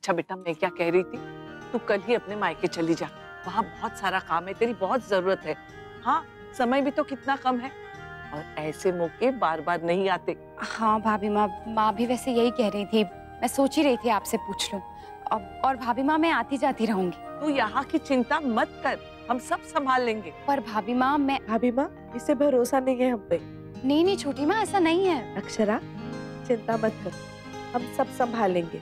अच्छा बेटा, मैं क्या कह रही थी, तू कल ही अपने मायके चली जा, वहाँ बहुत सारा काम है, तेरी बहुत जरूरत है। हाँ, समय भी तो कितना कम है और ऐसे मौके बार बार नहीं आते। हाँ भाभी माँ, माँ भी वैसे यही कह रही थी, मैं सोच ही रही थी आपसे पूछ लूं। और भाभी माँ, मैं आती जाती रहूंगी। तू यहाँ की चिंता मत कर, हम सब संभाल लेंगे। पर भाभी माँ, भाभी माँ, इसे भरोसा नहीं है हम पे। नहीं छोटी माँ, ऐसा नहीं है। अक्षरा, चिंता मत कर, हम सब संभाल लेंगे,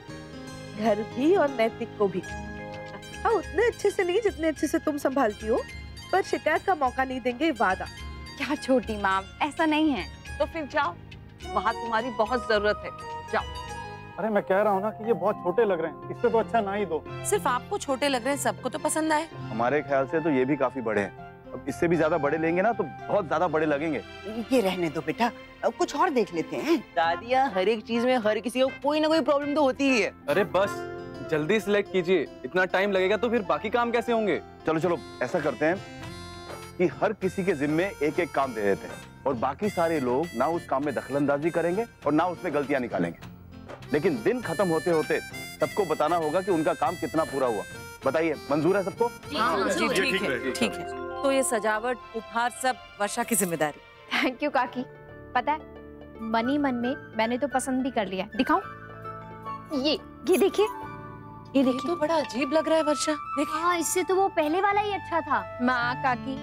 घर भी और नैतिक को भी। हाँ, उतने अच्छे से नहीं जितने अच्छे से तुम संभालती हो, पर शिकायत का मौका नहीं देंगे, वादा। क्या छोटी माँ, ऐसा नहीं है। तो फिर जाओ, वहाँ तुम्हारी बहुत जरूरत है, जाओ। अरे मैं कह रहा हूँ ना कि ये बहुत छोटे लग रहे हैं, इससे तो अच्छा ना ही दो। सिर्फ आपको छोटे लग रहे हैं, सबको तो पसंद आए। हमारे ख्याल से तो ये भी काफी बड़े हैं, अब इससे भी ज्यादा बड़े लेंगे ना तो बहुत ज्यादा बड़े लगेंगे। ये रहने दो बेटा, अब कुछ और देख लेते हैं। दादिया, हर एक चीज में हर किसी को कोई ना कोई प्रॉब्लम तो होती ही है। अरे बस जल्दी सिलेक्ट कीजिए, इतना टाइम लगेगा तो फिर बाकी काम कैसे होंगे? चलो चलो ऐसा करते हैं कि हर किसी के जिम्मे एक एक काम दे देते हैं और बाकी सारे लोग ना उस काम में दखलंदाजी करेंगे और ना उसमें गलतियां निकालेंगे, लेकिन दिन खत्म होते होते सबको बताना होगा कि उनका काम कितना पूरा हुआ। बताइए, मंजूर है सबको? जी ठीक है, ठीक है। तो ये सजावट, उपहार सब वर्षा की जिम्मेदारी। थैंक यू काकी। पता है, मन ही मन में मैंने तो पसंद भी कर लिया। दिखाऊं? ये देखिए, ये देखिए। तो बड़ा अजीब लग रहा है वर्षा, देख। हाँ, इससे तो वो पहले वाला ही अच्छा था। माँ काकी,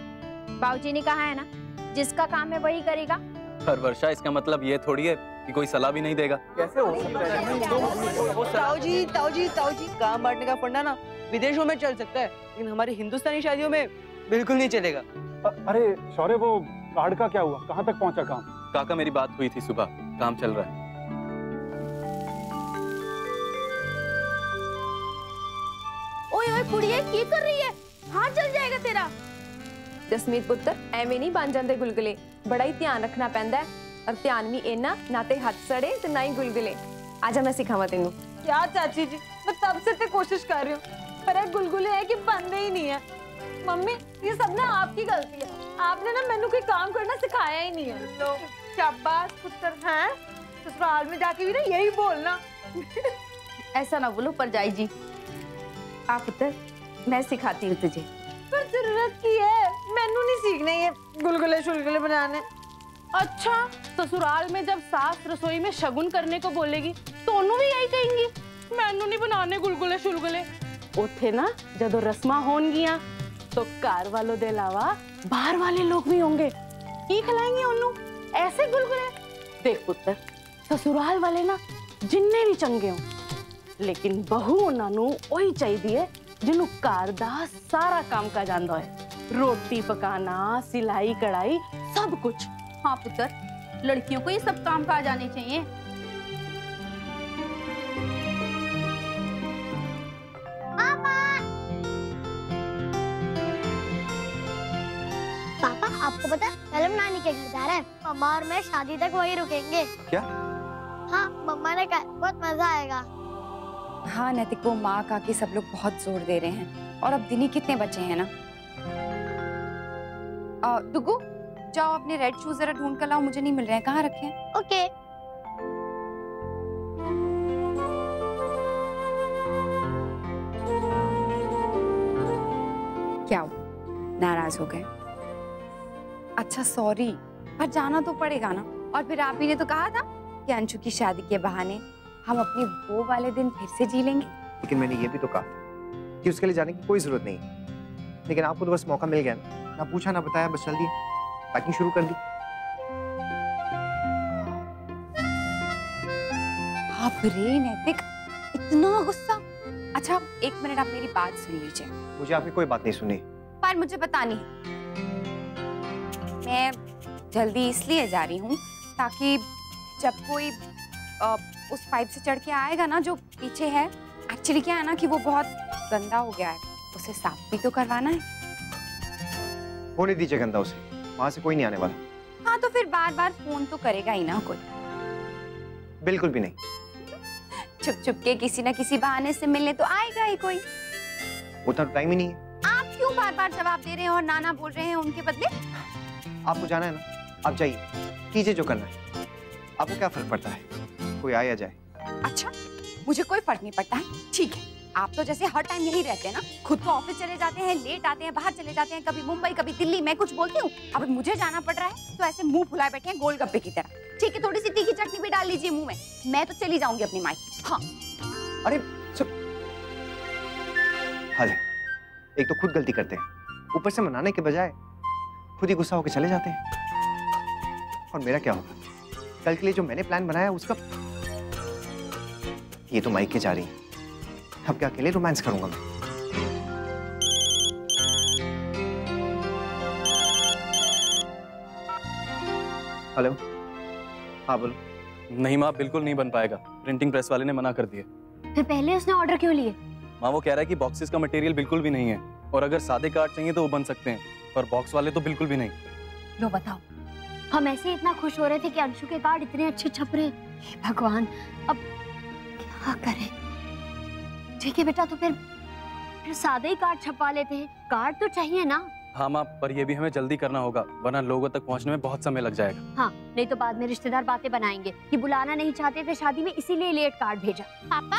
बाबूजी ने कहा है ना, जिसका काम है वही करेगा। पर वर्षा, इसका मतलब ये थोड़ी है कि कोई सलाह भी नहीं देगा। कैसे हो सकता है? ताऊ जी, काम बांटने का फंडा ना विदेशों में चल सकता है, लेकिन हमारी हिंदुस्तानी शादियों में बिल्कुल नहीं चलेगा। अरे शौर्य, वो कार्ड का क्या हुआ, कहाँ तक पहुँचा काम? काका, मेरी बात हुई थी सुबह, काम चल रहा है। ओए कुड़िए, की कर रही है? हाथ जल जाएगा तेरा। जसमीत पुत्र, एवें नहीं बन जाते गुलगुले, बड़ा ही ध्यान रखना पैंदा है, और ध्यान भी इना ना ते हाथ सड़े ते ना ही गुलगुले। आजा मैं सिखावा तेनू। क्या चाची जी, मैं तब से कोशिश कर रही हूँ, पर एक गुलगुले है कि बनते ही नहीं है। मम्मी, ये सब ना आपकी गलती है, आपने ना मैनू कोई काम करना सिखाया ही नहीं है। लो, शाबाश पुत्र हैं, ससुराल में जाके भी ना यही बोलना। ऐसा ना बोलो परजाई जी। आप पुत्र, मैं सिखाती हूँ तुझे। पर जरूरत की है, मैनू नहीं सीखने ये गुलगुले शुलगुले बनाने। अच्छा, ससुराल में जब सास रसोई में शगुन करने को बोलेगी तो ओनू भी यही कहेंगी, मैनू नहीं बनाने गुलगुले शुलगुले। उथे ना जदों रस्मां होनगियां तो घर वालों के अलावा बाहर वाले लोग भी होंगे, की खिलाएंगे ओनू ऐसे गुलगुले। देख पुत्र, ससुराल वाले ना जिन्ने भी चंगे हो, लेकिन बहू उन्होंने वही चाहिए जिन्हों घर दा सारा काम का जांदा है, रोटी पकाना, सिलाई कढ़ाई सब कुछ। हाँ पुत्र, लड़कियों को ये सब काम का आ जाने चाहिए। पापा, आपको पता है, पहले हम नानी के घर जा रहे हैं, मम्मा और मैं शादी तक वहीं रुकेंगे। क्या? हाँ, मम्मा ने कहा बहुत मजा आएगा। हाँ नैतिक, वो माँ काकी सब लोग बहुत जोर दे रहे हैं, और अब दिन ही कितने बचे हैं ना। दुगु, जाओ अपने रेड शूज जरा ढूंढ कर लाओ, मुझे नहीं मिल रहे हैं, कहाँ रखे हैं? ओके। क्या हो, नाराज हो गए? अच्छा सॉरी, पर जाना तो पड़ेगा ना। और फिर आप ही ने तो कहा था कि अंशु की शादी के बहाने हम अपने वो वाले दिन फिर से जी लेंगे। लेकिन मैंने ये भी तो कहा कि उसके लिए जाने की कोई जरूरत नहीं, लेकिन आपको तो बस मौका मिल गया ना पूछा ना बताया, बस चल दिए, पैकिंग शुरू कर दी। बाप रे नैतिक, इतना गुस्सा। अच्छा एक मिनट, आप मेरी बात सुन लीजिए। मुझे आपकी कोई बात नहीं सुनी, पर मुझे बतानी है। मैं जल्दी इसलिए जा रही हूँ ताकि जब कोई उस पाइप से चढ़ के आएगा ना जो पीछे है, एक्चुअली क्या है ना कि वो बहुत गंदा हो गया है, उसे साफ भी तो करवाना है। होने दीजिए गंदा उसे, वहां से कोई नहीं आने वाला। हाँ तो फिर बार बार फोन तो करेगा ही ना कोई। बिल्कुल भी नहीं। छुप छुप के किसी ना किसी बहाने से मिलने तो आएगा ही कोई। उतना टाइम ही नहीं है। आप क्यों बार बार जवाब दे रहे हैं और नाना बोल रहे हैं उनके बदले? आपको जाना है ना, आप जाइए, कीजिए जो करना है, आपको क्या फर्क पड़ता है, कोई आए या जाए। अच्छा मुझे कोई फर्क नहीं पड़ता है। ठीक है, आप तो जैसे हर टाइम यही रहते हैं ना, खुद तो ऑफिस चले जाते हैं, लेट आते हैं, बाहर चले जाते हैं, कभी मुंबई कभी दिल्ली। मैं कुछ बोलती हूँ, अब मुझे जाना पड़ रहा है तो ऐसे मुंह फुलाए बैठे हैं गोलगप्पे की तरह। ठीक है, थोड़ी सी तीखी चटनी भी डाल लीजिए मुंह में, मैं तो चली जाऊंगी अपनी मायके। हाँ अरे हाल एक तो खुद गलती करते हैं, ऊपर से मनाने के बजाय खुद ही गुस्सा होकर चले जाते हैं। और मेरा क्या होगा? कल के लिए जो मैंने प्लान बनाया उसका, ये तो माइके जा रही है, अब क्या अकेले रोमांस करूंगा मैं? हेलो, हाँ बोलो। नहीं माँ, बिल्कुल नहीं बन पाएगा, प्रिंटिंग प्रेस वाले ने मना कर दिया। फिर पहले उसने ऑर्डर क्यों लिए? माँ वो कह रहा है कि बॉक्सेस का मटेरियल बिल्कुल भी नहीं है, और अगर सादे कार्ड चाहिए तो वो बन सकते हैं, पर बॉक्स वाले तो बिल्कुल भी नहीं। लो बताओ, हम ऐसे इतना खुश हो रहे थे कि अंशु के कार्ड इतने अच्छे छप रहे। हे भगवान, अब क्या करें? ठीक है बेटा, तो फिर सादे ही कार्ड छपवा लेते हैं, कार्ड तो चाहिए ना। हाँ माँ, पर ये भी हमें जल्दी करना होगा, वरना लोगों तक पहुँचने में बहुत समय लग जाएगा। हाँ, नहीं तो बाद में रिश्तेदार बातें बनाएंगे कि बुलाना नहीं चाहते थे शादी में, इसीलिए लेट कार्ड भेजा। पापा,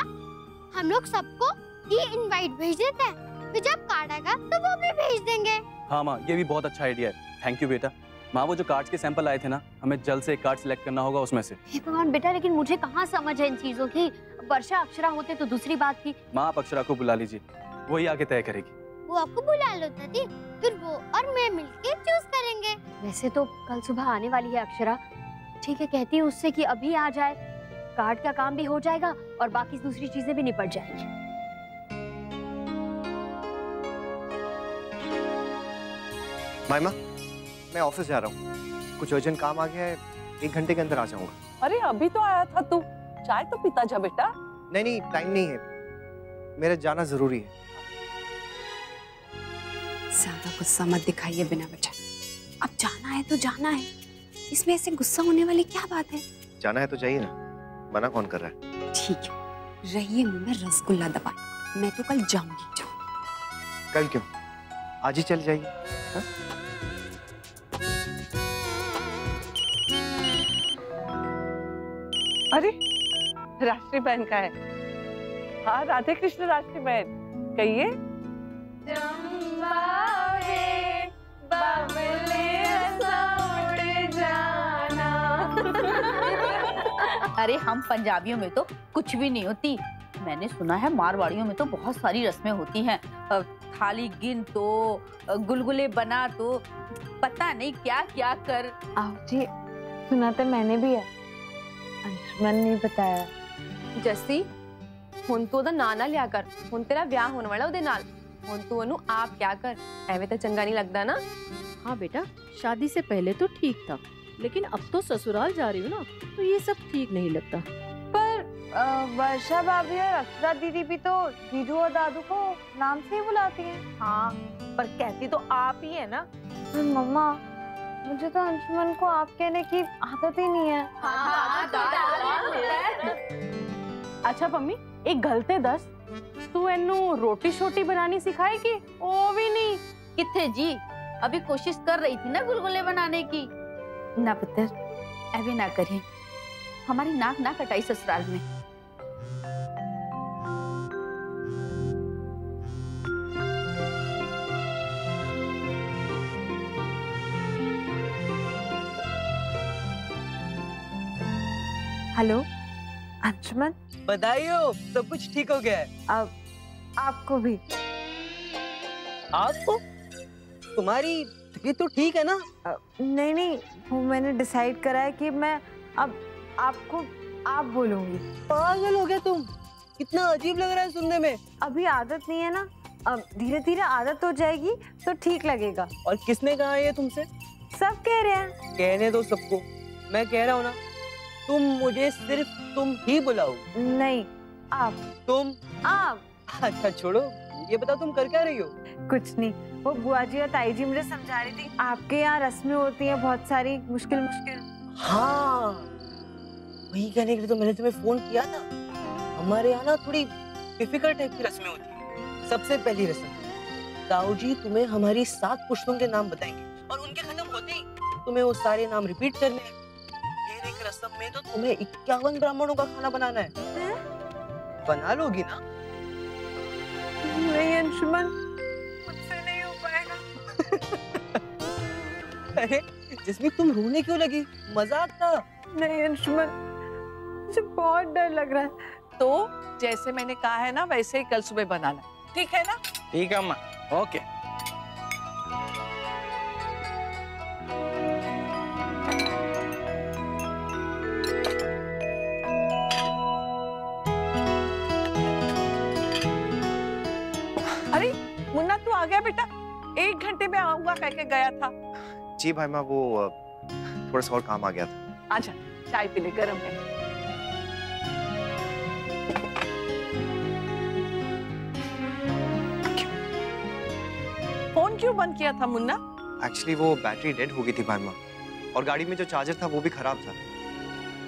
हम लोग सबको ये इनवाइट भेज देते हैं, फिर जब कार्ड आएगा तो वो भी भेज देंगे। हाँ माँ, ये भी बहुत अच्छा आइडिया है, थैंक यू बेटा। माँ वो जो कार्ड्स के सैंपल आए थे ना, हमें जल्द से एक कार्ड सिलेक्ट करना होगा उसमें से। हे भगवान बेटा, लेकिन मुझे कहाँ समझ है इन चीजों की। वर्षा अक्षरा होते तो दूसरी बात थी। माँ आप अक्षरा को बुला लीजिए, वही आके तय करेगी। वो आपको बुला लो दादी, फिर वो और मैं मिलके चूज करेंगे। वैसे तो कल सुबह आने वाली है अक्षरा, ठीक है, कहती हूँ उससे कि अभी आ जाए, कार्ड का काम भी हो जाएगा और बाकी दूसरी चीजें भी निपट जाएंगी। मायमा, मैं ऑफिस जा रहा हूँ, कुछ अर्जेंट काम आ गया है, 1 घंटे के अंदर आ जाऊंगा। अरे अभी तो आया था तू, चाय तो पीता जा बेटा। नहीं, टाइम नहीं है, मेरा जाना जरूरी है। ज्यादा गुस्सा मत दिखाइए बिना वजह, अब जाना है तो जाना है, इसमें ऐसे गुस्सा होने वाली क्या बात है? जाना है तो चाहिए ना, मना कौन कर रहा है? ठीक है, रहिए मुंह में रसगुल्ला दबाए, मैं तो कल जाऊंगी। कल क्यों, आज ही चल जाइए। हाँ? अरे राष्ट्रीय बहन का है। हाँ, राधे कृष्ण राष्ट्रीय बहन, कहिए। अरे हम पंजाबियों में तो कुछ भी नहीं होती, मैंने सुना है मारवाड़ियों में तो बहुत सारी रस्में होती हैं। थाली गिन तो, गुलगुले बना तो, पता नहीं क्या क्या कर। आओ जी, सुना तो मैंने भी है, अंशुमन ने बताया। जस्सी, हुन तू ओदा ਨਾਂ ਨਾ ਲਿਆ ਕਰ, हुन तेरा ਵਿਆਹ ਹੋਣ ਵਾਲਾ ਉਹਦੇ ਨਾਲ, हुन तू ਉਹਨੂੰ आप क्या कर, ਐਵੇਂ ਤਾਂ ਚੰਗਾ नहीं लगता ना। हाँ बेटा, शादी से पहले तो ठीक था, लेकिन अब तो ससुराल जा रही हूँ ना, तो ये सब ठीक नहीं लगता। पर वर्षा भाभी और अक्षरा दीदी भी तो जीजू और दादू को नाम से ही बुलाती हैं। हाँ, पर कहती तो आप ही है ना। मम्मा, मुझे तो अंशुमन को आप कहने की आदत ही नहीं है। अच्छा पम्मी, एक गलते दस, तू इन्नू रोटी शोटी बनानी सिखाएगी? ओ भी नहीं। किथे जी, अभी कोशिश कर रही थी ना गुलगुले बनाने की। ना पुत्र, ऐवे ना करिए, हमारी नाक ना कटाई ससुराल में। हेलो अंशुमन, बधाई हो, सब कुछ ठीक हो गया है। अब आपको भी। आपको? तुम्हारी तबीयत तो ठीक है ना? नहीं, वो मैंने डिसाइड करा है कि मैं अब आपको आप बोलूंगी। पागल हो गया तुम, कितना अजीब लग रहा है सुनने में। अभी आदत नहीं है ना, अब धीरे धीरे आदत हो जाएगी तो ठीक लगेगा। और किसने कहा ये तुमसे? सब कह रहे हैं। कहने दो सबको, मैं कह रहा हूँ ना, तुम मुझे सिर्फ तुम ही बुलाओ। नहीं, आप। तुम? आप। अच्छा छोड़ो, ये बताओ तुम कर क्या रही हो? कुछ नहीं, वो बुआ जी और ताई जी मुझे समझा रही थी, आपके यहाँ रस्में होती हैं बहुत सारी, मुश्किल। हाँ, वही कहने के लिए तो मैंने तुम्हें फोन किया था। हमारे यहाँ ना थोड़ी डिफिकल्ट टाइप की रस्में होती है। सबसे पहली रस्म, ताऊ जी तुम्हें हमारी 7 पुश्तों के नाम बताएंगे, और उनके खत्म होते ही तुम्हें वो सारे नाम रिपीट करने हैं। फिर एक रस्म में तो तुम्हें 51 ब्राह्मणों का खाना बनाना है। बना लोगी ना? नहीं अंशुमन, मुझसे नहीं हो पाएगा। अरे जिसमें तुम रोने क्यों लगी? मजाक था। नहीं अंशुमन, मुझे बहुत डर लग रहा है। तो जैसे मैंने कहा है ना वैसे ही कल सुबह बनाना, ठीक है ना? ठीक है अम्मा, ओके। अरे मुन्ना तू आ गया बेटा, 1 घंटे में आऊंगा कह के गया था। जी भाई माँ, वो थोड़ा सा और काम आ गया था। आजा चाय पी ले, गरम है। फोन क्यों बंद किया था मुन्ना? एक्चुअली वो बैटरी डेड हो गई थी भाई माँ, और गाड़ी में जो चार्जर था वो भी खराब था।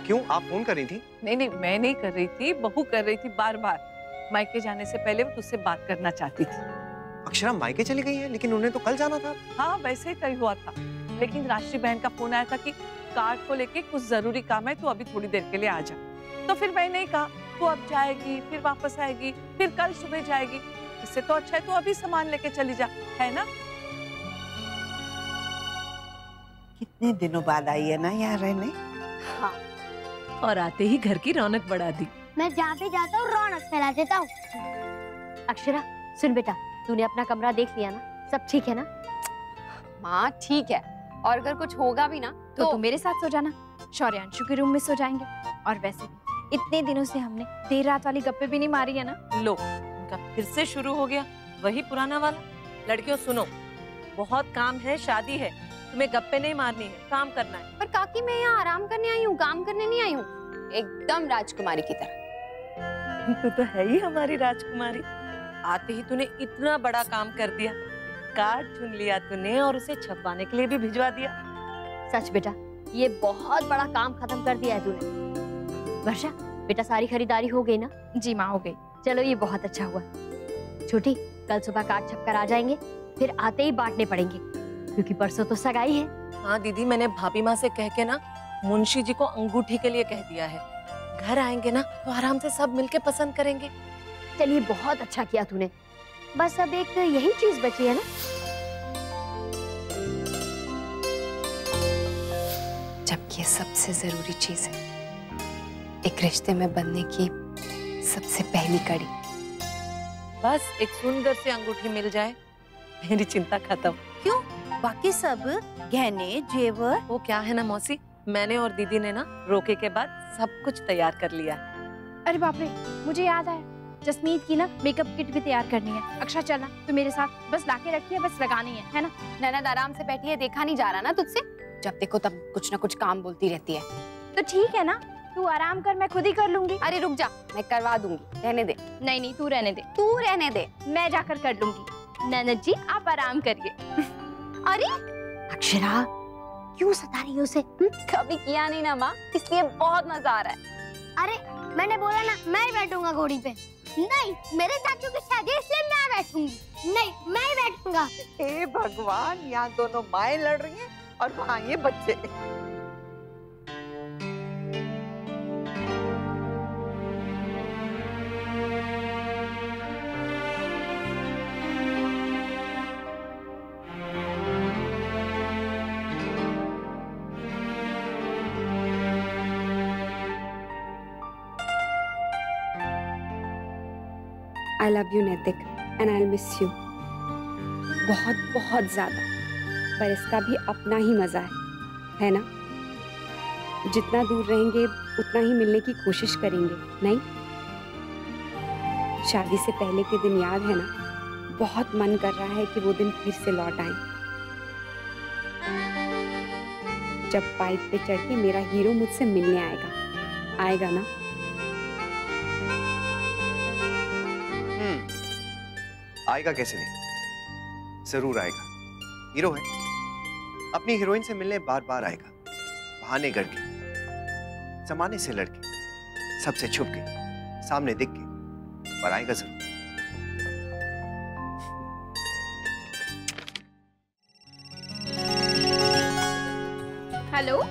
क्यों, आप फोन कर रही थी? नहीं नहीं, मैं नहीं कर रही थी, बहू कर रही थी बार बार। मायके जाने से पहले वो तुझसे बात करना चाहती थी। अक्षरा मायके चली गई है, लेकिन उन्हें तो कल जाना था। हाँ वैसे ही तय हुआ था, लेकिन राष्ट्रीय बहन का फोन आया था कि कार्ड को लेके कुछ जरूरी काम है, तो अभी थोड़ी देर के लिए आ जा। तो फिर मैंने ही कहा तू अब जाएगी, फिर वापस आएगी, फिर कल सुबह जाएगी, इससे तो अच्छा है तू अभी सामान लेके चली जा, है ना? कितने दिनों बाद आई है ना यहाँ रहने। हाँ, और आते ही घर की रौनक बढ़ा दी। मैं जहाँ पे जाता हूँ रौनक फैला देता हूँ। अक्षरा सुन बेटा, तूने अपना कमरा देख लिया ना? सब ठीक है ना? माँ ठीक है, और अगर कुछ होगा भी ना तो तुम मेरे साथ सो जाना, शौर्यांशु के रूम में सो जाएंगे। और वैसे भी इतने दिनों से हमने देर रात वाली गप्पे भी नहीं मारी है ना। लो, उनका फिर से शुरू हो गया वही पुराना वाला। लड़कियों सुनो, बहुत काम है, शादी है, तुम्हें गप्पे नहीं मारनी है, काम करना है। पर काकी मैं यहाँ आराम करने आई हूँ, काम करने नहीं आई हूँ, एकदम राजकुमारी की तरह। तू तो है ही हमारी राजकुमारी। आते ही तूने इतना बड़ा काम कर दिया, कार्ड चुन लिया तूने और उसे छपवाने के लिए भी भिजवा दिया। सच बेटा, ये बहुत बड़ा काम खत्म कर दिया है तूने। वर्षा बेटा, सारी खरीदारी हो गई ना? जी माँ, हो गई। चलो ये बहुत अच्छा हुआ। छोटी, कल सुबह कार्ड छप कर आ जाएंगे, फिर आते ही बांटने पड़ेंगे, क्योंकि परसों तो सगाई है। हाँ दीदी, मैंने भाभी माँ से कह के ना मुंशी जी को अंगूठी के लिए कह दिया है। घर आएंगे ना तो आराम से सब मिलके पसंद करेंगे। चलिए बहुत अच्छा किया तूने। बस अब एक यही चीज बची है ना? जबकि ये सबसे जरूरी चीज है, एक रिश्ते में बनने की सबसे पहली कड़ी। बस एक सुंदर सी अंगूठी मिल जाए, मेरी चिंता खत्म। क्यों, बाकी सब गहने जेवर? वो क्या है ना मौसी, मैंने और दीदी ने ना रोके के बाद सब कुछ तैयार कर लिया। अरे बाप रे, मुझे याद आया, जसमीत की ना मेकअप किट भी तैयार करनी है। अक्षरा चलना तो मेरे साथ, बस लाके रखी है, बस लगानी है ना? ननद आराम से बैठी है, देखा नहीं जा रहा ना तुझसे? जब देखो तब कुछ ना कुछ काम बोलती रहती है। तो ठीक है ना, तू आराम कर, मैं खुद ही कर लूंगी। अरे रुक जा, मैं करवा दूंगी, रहने दे। नहीं नहीं, तू रहने दे, तू रहने दे, मैं जाकर कर लूंगी। ननद जी आप आराम करिए। अरे अक्षरा, क्यों सता रही है उसे? कभी किया नहीं ना माँ, इसलिए बहुत मजा आ रहा है। अरे मैंने बोला ना मैं ही बैठूंगा घोड़ी पे। नहीं, मेरे चाचू की शादी है इसलिए मैं बैठूंगी। नहीं, मैं ही बैठूंगा। हे भगवान, यहाँ दोनों माएं लड़ रही हैं और वहाँ ये बच्चे। I love you नैतिक, and I'll miss you बहुत बहुत ज्यादा। पर इसका भी अपना ही मजा है ना? जितना दूर रहेंगे उतना ही मिलने की कोशिश करेंगे, नहीं? शादी से पहले के दिन याद है ना? बहुत मन कर रहा है कि वो दिन फिर से लौट आए, जब पाइप पे चढ़ के मेरा हीरो मुझसे मिलने आएगा ना? आएगा कैसे नहीं, जरूर आएगा। हीरो है, अपनी हीरोइन से मिलने बार बार आएगा, बहाने करके, जमाने से लड़के, सबसे छुप के, सामने दिख के, पर आएगा जरूर। हेलो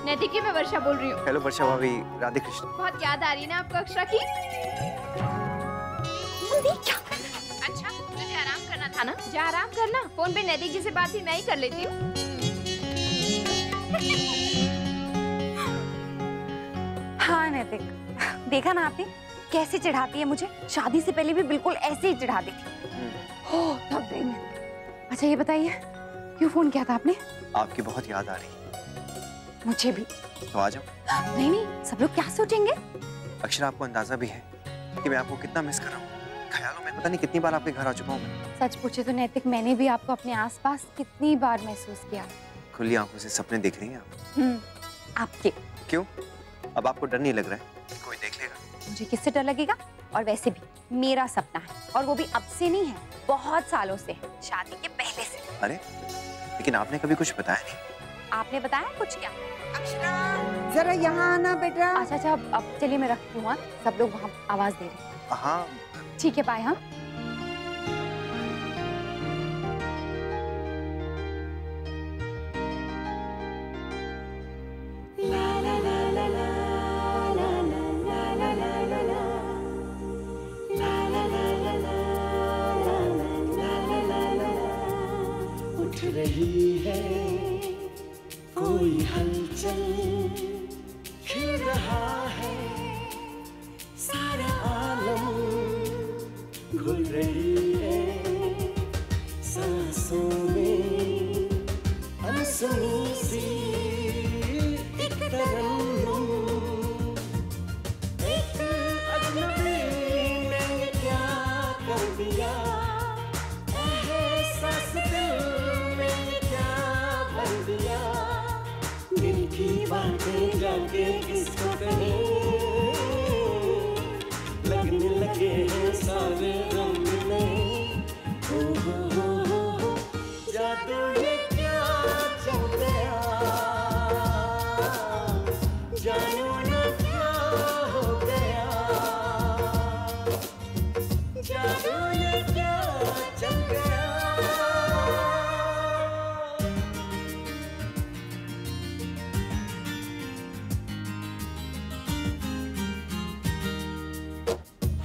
नैतिकी, मैं वर्षा बोल रही हूँ। हेलो वर्षा भाभी, राधे कृष्ण। बहुत याद आ रही है ना आपको अक्षरा की? जल्दी क्या अच्छा तुझे आराम करना था ना, जा आराम करना। फोन पे नैतिक जी से बात भी मैं ही कर लेती हूँ। हाँ नैतिक, देखा ना आपने कैसे चिढ़ाती है मुझे। शादी से पहले भी बिल्कुल ऐसे ही चिढ़ाती थी। हो थक गई मैं। अच्छा ये बताइए क्यों फोन किया था आपने? आपकी बहुत याद आ रही है। मुझे भी। तो आ जाओ। नहीं नहीं, सब लोग क्या सोचेंगे? अक्षरा, आपको अंदाजा भी है कि मैं आपको कितना मिस कर रहा हूँ। ख्यालों में पता नहीं कितनी बार आपके घर आ चुका हूँ मैं। सच पूछे तो नैतिक, मैंने भी आपको अपने आसपास कितनी बार महसूस किया। खुली आंखों से सपने देख रही हैं आप। आपके। क्यों? अब आपको डर नहीं लग रहा है कि कोई देख लेगा? मुझे किससे डर लगेगा? और वैसे भी मेरा सपना है, और वो भी अब से नहीं है, बहुत सालों से है, शादी के पहले से। अरे लेकिन आपने कभी कुछ बताया नहीं। आपने बताया कुछ क्या? अक्षरा जरा यहाँ आना बेटा। अच्छा अच्छा, अब चलिए मैं रखती हूँ। सब लोग वहाँ आवाज दे रहे हैं। हाँ ठीक है, बाय। हाँ उठ रही है कोई हलचल, खिल रहा है सारा आलम, घुल रही है सांसों में अनसुनी सी एक तरन्नुम। एक अजनबी ने क्या कर दिया, एहसास दिल में क्या भर दिया, दिल की बातें जाके किसको कहें, लगने लगे हैं सारे रंग में। हो जादू ये क्या चल गया, जानू ना क्या हो गया, जादू ये क्या चल गया।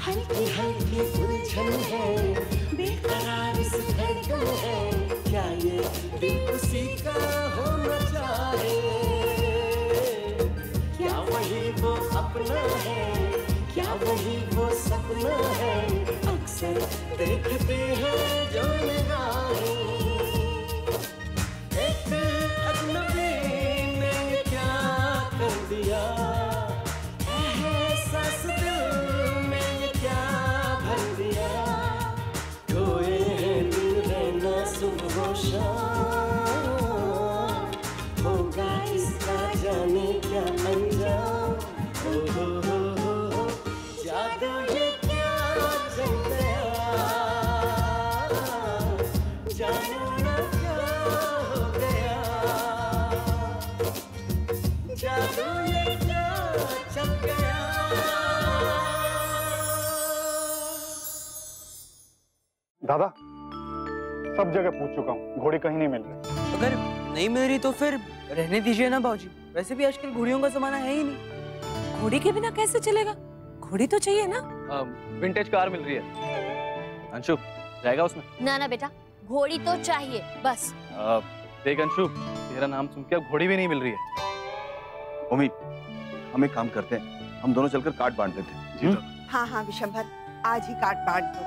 हल्की हल्की उलझन है, बेकरार इस धड़कन है, क्या ये दिल उसी का होना चाहे, क्या वही वो अपना है, क्या वही वो सपना है, अक्सर देखते हैं जो निगाहें। एक अजनबी ने क्या कर दिया, एहसास दिल में क्या भर दिया, खोए हैं दिल रहना सुबह शाम, होगा इसका जाने क्या अंजाम। हो जादू ये क्या चल गया, जानू ना क्या हो गया, जादू ये क्या चल गया। दादा, सब जगह पूछ चुका हूँ, घोड़ी कहीं नहीं मिल रही। अगर नहीं मिल रही तो फिर रहने दीजिए ना बाबूजी। वैसे भी आजकल घोड़ियों का जमाना है ही नहीं। घोड़ी के बिना कैसे चलेगा? घोड़ी तो चाहिए ना। विंटेज कार मिल रही है। अंशु जाएगा उसमें? ना ना बेटा, घोड़ी तो चाहिए बस। देख अंशु, तेरा नाम सुन के अब घोड़ी भी नहीं मिल रही है। मम्मी, हम एक काम करते हैं, हम दोनों चलकर कार्ड बांट देते हैं। हाँ हाँ विशंभर, आज ही कार्ड बांट दो,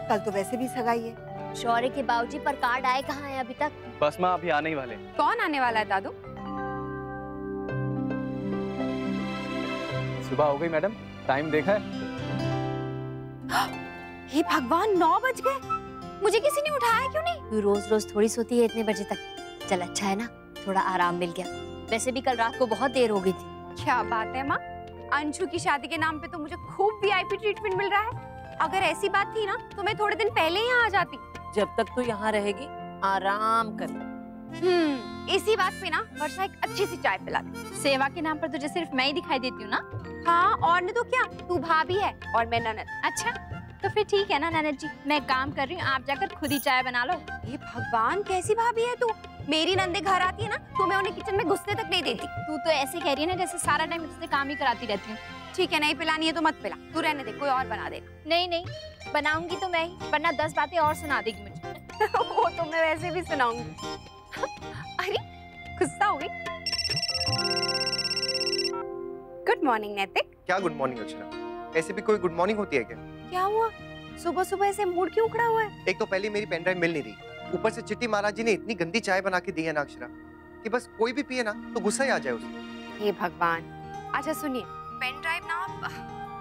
कल तो वैसे भी सगाई है। शौर्य के बाबूजी पर कार्ड आए कहाँ है अभी तक? बस माँ अभी आने ही वाले। कौन आने वाला है दादू? सुबह हो गई मैडम, टाइम देखा है? हे भगवान, 9 बज गए। मुझे किसी ने उठाया क्यों नहीं? तू रोज रोज थोड़ी सोती है इतने बजे तक। चल अच्छा है ना, थोड़ा आराम मिल गया। वैसे भी कल रात को बहुत देर हो गई थी। क्या बात है माँ, अंशु की शादी के नाम पे तो मुझे खूब वीआईपी ट्रीटमेंट मिल रहा है। अगर ऐसी बात थी ना तो मैं थोड़े दिन पहले ही यहाँ आ जाती। जब तक तू यहाँ रहेगी आराम कर। इसी बात पे ना वर्षा एक अच्छी सी चाय पिला दे। सेवा के नाम पर तुझे सिर्फ मैं ही दिखाई देती हूँ ना? हाँ, और नहीं तो क्या, तू भाभी है और मैं ननद। अच्छा तो फिर ठीक है ना ननद जी, मैं काम कर रही हूँ, आप जाकर खुद ही चाय बना लो। हे भगवान, कैसी भाभी है तू? मेरी नंदे घर आती है ना तो मैं उन्हें किचन में घुसने तक नहीं देती। तू तो ऐसे कह रही है ना जैसे सारा टाइम मुझसे काम ही कराती रहती हूँ। ठीक है, नहीं पिलानी है तो मत पिला, तू रहने दे, कोई और बना देगा। नहीं नहीं, बनाऊंगी तो मैं ही, वरना 10 बातें और सुना देगी मुझे। वो तो मैं वैसे भी सुनाऊंगी। अरे गुस्सा हो गई। गुड मॉर्निंग नैतिक। क्या गुड मॉर्निंग अक्षरा? ऐसे भी कोई गुड मॉर्निंग होती है क्या? क्या हुआ? सुबह सुबह ऐसे मूड क्यों उखड़ा हुआ है? एक तो पहले मेरी पेन ड्राइव मिल नहीं रही, ऊपर से चिट्टी महाराज जी ने इतनी गंदी चाय बना के दी है ना अक्षरा कि बस कोई भी पिए ना तो गुस्सा ही आ जाए उसे। हे भगवान। अच्छा सुनिए, पेन ड्राइव ना